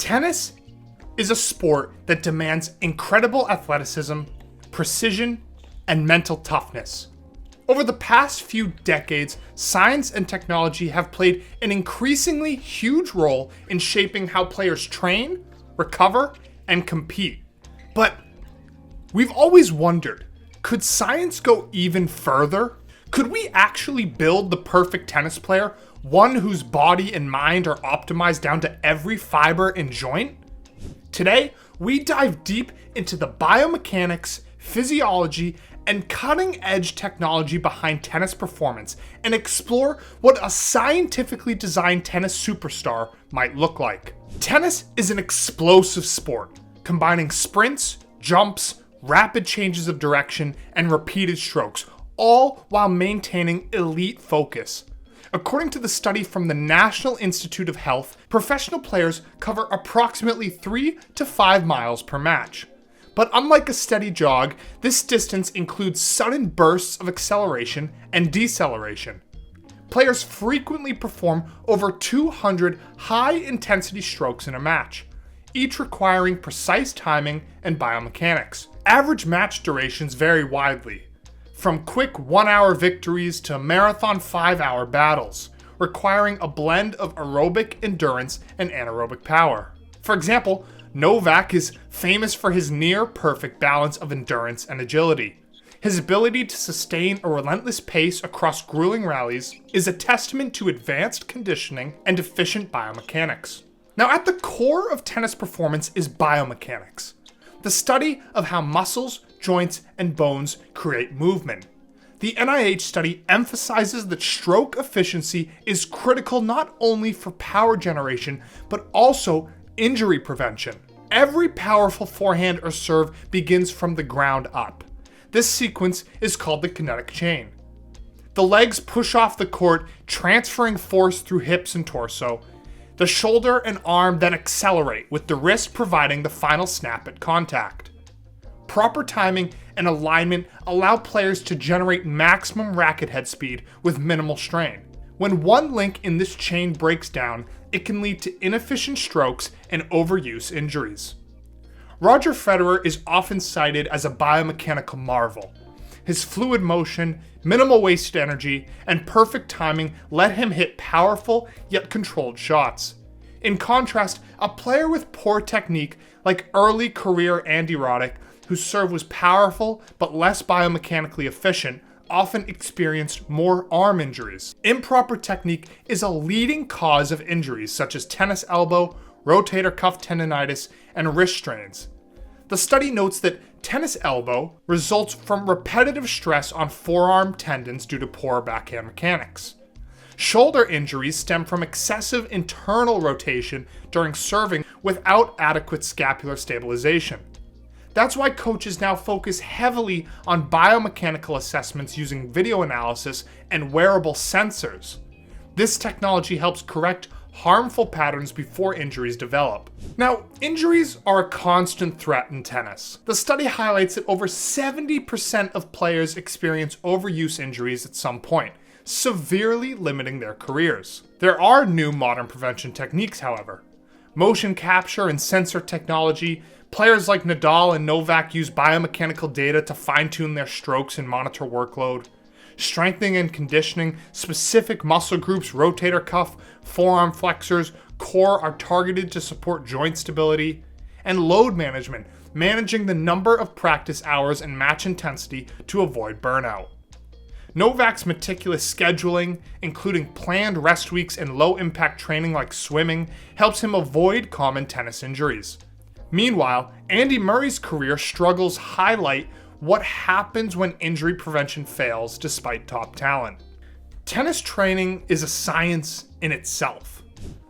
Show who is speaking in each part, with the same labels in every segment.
Speaker 1: Tennis is a sport that demands incredible athleticism, precision, and mental toughness. Over the past few decades, science and technology have played an increasingly huge role in shaping how players train, recover, and compete. But we've always wondered, could science go even further? Could we actually build the perfect tennis player, one whose body and mind are optimized down to every fiber and joint? Today, we dive deep into the biomechanics, physiology, and cutting-edge technology behind tennis performance and explore what a scientifically designed tennis superstar might look like. Tennis is an explosive sport, combining sprints, jumps, rapid changes of direction, and repeated strokes, all while maintaining elite focus. According to the study from the National Institute of Health, professional players cover approximately 3 to 5 miles per match. But unlike a steady jog, this distance includes sudden bursts of acceleration and deceleration. Players frequently perform over 200 high-intensity strokes in a match, each requiring precise timing and biomechanics. Average match durations vary widely, from quick 1-hour victories to marathon 5-hour battles, requiring a blend of aerobic endurance and anaerobic power. For example, Novak is famous for his near-perfect balance of endurance and agility. His ability to sustain a relentless pace across grueling rallies is a testament to advanced conditioning and efficient biomechanics. Now, at the core of tennis performance is biomechanics, the study of how muscles, joints, and bones create movement. The NIH study emphasizes that stroke efficiency is critical not only for power generation, but also injury prevention. Every powerful forehand or serve begins from the ground up. This sequence is called the kinetic chain. The legs push off the court, transferring force through hips and torso. The shoulder and arm then accelerate, with the wrist providing the final snap at contact. Proper timing and alignment allow players to generate maximum racket head speed with minimal strain. When one link in this chain breaks down, it can lead to inefficient strokes and overuse injuries. Roger Federer is often cited as a biomechanical marvel. His fluid motion, minimal wasted energy, and perfect timing let him hit powerful yet controlled shots. In contrast, a player with poor technique like early career Andy Roddick, whose serve was powerful but less biomechanically efficient, often experienced more arm injuries. Improper technique is a leading cause of injuries such as tennis elbow, rotator cuff tendonitis, and wrist strains. The study notes that tennis elbow results from repetitive stress on forearm tendons due to poor backhand mechanics. Shoulder injuries stem from excessive internal rotation during serving without adequate scapular stabilization. That's why coaches now focus heavily on biomechanical assessments using video analysis and wearable sensors. This technology helps correct harmful patterns before injuries develop. Now, injuries are a constant threat in tennis. The study highlights that over 70% of players experience overuse injuries at some point, severely limiting their careers. There are new modern prevention techniques, however. Motion capture and sensor technology. Players like Nadal and Novak use biomechanical data to fine-tune their strokes and monitor workload. Strengthening and conditioning specific muscle groups, rotator cuff, forearm flexors, core are targeted to support joint stability. And load management, managing the number of practice hours and match intensity to avoid burnout. Novak's meticulous scheduling, including planned rest weeks and low-impact training like swimming, helps him avoid common tennis injuries. Meanwhile, Andy Murray's career struggles highlight what happens when injury prevention fails despite top talent. Tennis training is a science in itself.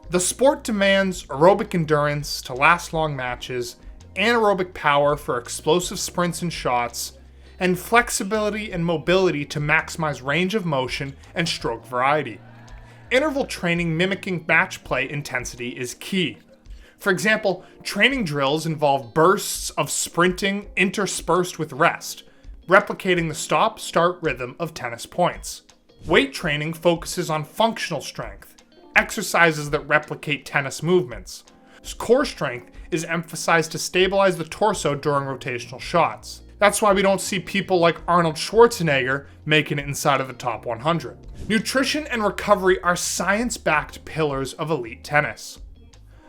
Speaker 1: The sport demands aerobic endurance to last long matches, anaerobic power for explosive sprints and shots, and flexibility and mobility to maximize range of motion and stroke variety. Interval training mimicking match play intensity is key. For example, training drills involve bursts of sprinting interspersed with rest, replicating the stop-start rhythm of tennis points. Weight training focuses on functional strength, exercises that replicate tennis movements, Core strength is emphasized to stabilize the torso during rotational shots. That's why we don't see people like Arnold Schwarzenegger making it inside of the top 100. Nutrition and recovery are science-backed pillars of elite tennis.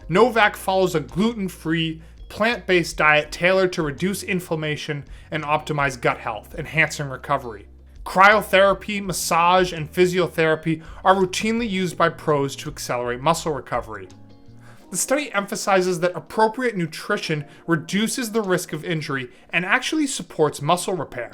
Speaker 1: Novak follows a gluten-free, plant-based diet tailored to reduce inflammation and optimize gut health, enhancing recovery. Cryotherapy, massage, and physiotherapy are routinely used by pros to accelerate muscle recovery. The study emphasizes that appropriate nutrition reduces the risk of injury and actually supports muscle repair,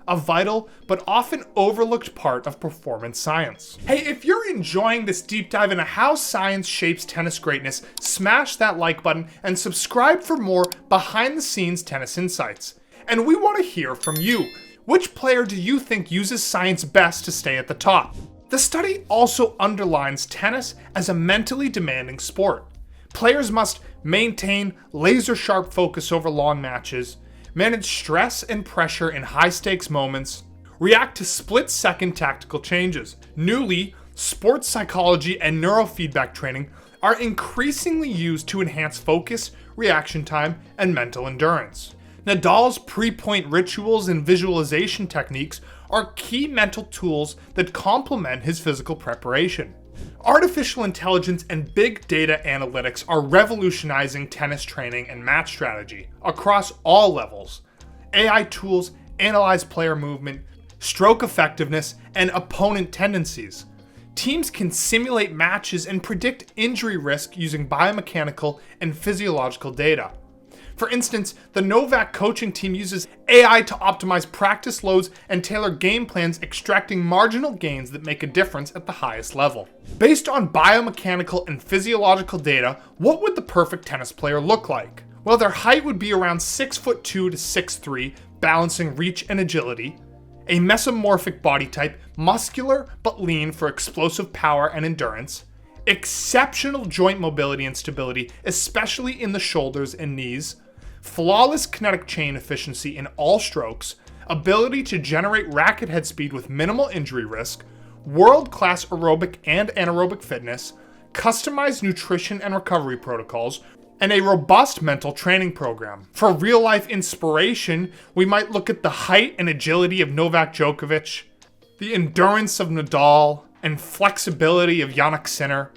Speaker 1: a vital but often overlooked part of performance science. Hey, if you're enjoying this deep dive into how science shapes tennis greatness, smash that like button and subscribe for more behind-the-scenes tennis insights. And we want to hear from you. Which player do you think uses science best to stay at the top? The study also underlines tennis as a mentally demanding sport. Players must maintain laser-sharp focus over long matches, manage stress and pressure in high-stakes moments, react to split-second tactical changes. Newly, sports psychology and neurofeedback training are increasingly used to enhance focus, reaction time, and mental endurance. Nadal's pre-point rituals and visualization techniques are key mental tools that complement his physical preparation. Artificial intelligence and big data analytics are revolutionizing tennis training and match strategy across all levels. AI tools analyze player movement, stroke effectiveness, and opponent tendencies. Teams can simulate matches and predict injury risk using biomechanical and physiological data. For instance, the Novak coaching team uses AI to optimize practice loads and tailor game plans, extracting marginal gains that make a difference at the highest level. Based on biomechanical and physiological data, what would the perfect tennis player look like? Well, their height would be around 6'2" to 6'3", balancing reach and agility. A mesomorphic body type, muscular but lean for explosive power and endurance. Exceptional joint mobility and stability, especially in the shoulders and knees. Flawless kinetic chain efficiency in all strokes, ability to generate racket head speed with minimal injury risk, world-class aerobic and anaerobic fitness, customized nutrition and recovery protocols, and a robust mental training program. For real-life inspiration, we might look at the height and agility of Novak Djokovic, the endurance of Nadal, and flexibility of Jannik Sinner,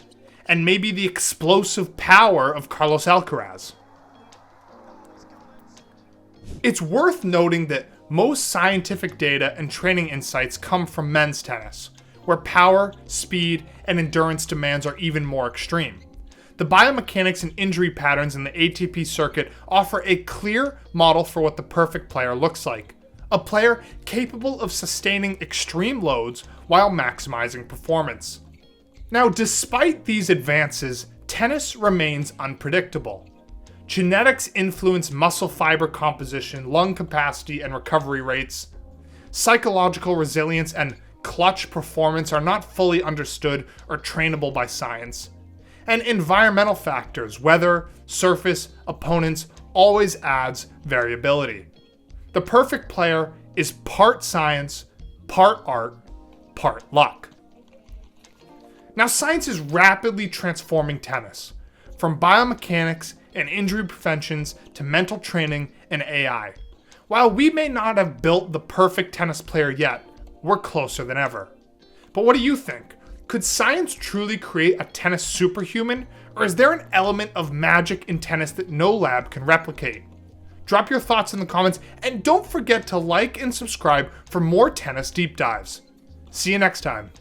Speaker 1: and maybe the explosive power of Carlos Alcaraz. It's worth noting that most scientific data and training insights come from men's tennis, where power, speed, and endurance demands are even more extreme. The biomechanics and injury patterns in the ATP circuit offer a clear model for what the perfect player looks like. A player capable of sustaining extreme loads while maximizing performance. Now, despite these advances, tennis remains unpredictable. Genetics influence muscle fiber composition, lung capacity, and recovery rates. Psychological resilience and clutch performance are not fully understood or trainable by science. And environmental factors, weather, surface, opponents, always adds variability. The perfect player is part science, part art, part luck. Now, science is rapidly transforming tennis, from biomechanics and injury preventions to mental training and AI. While we may not have built the perfect tennis player yet, we're closer than ever. But what do you think? Could science truly create a tennis superhuman, or is there an element of magic in tennis that no lab can replicate? Drop your thoughts in the comments, and don't forget to like and subscribe for more tennis deep dives. See you next time.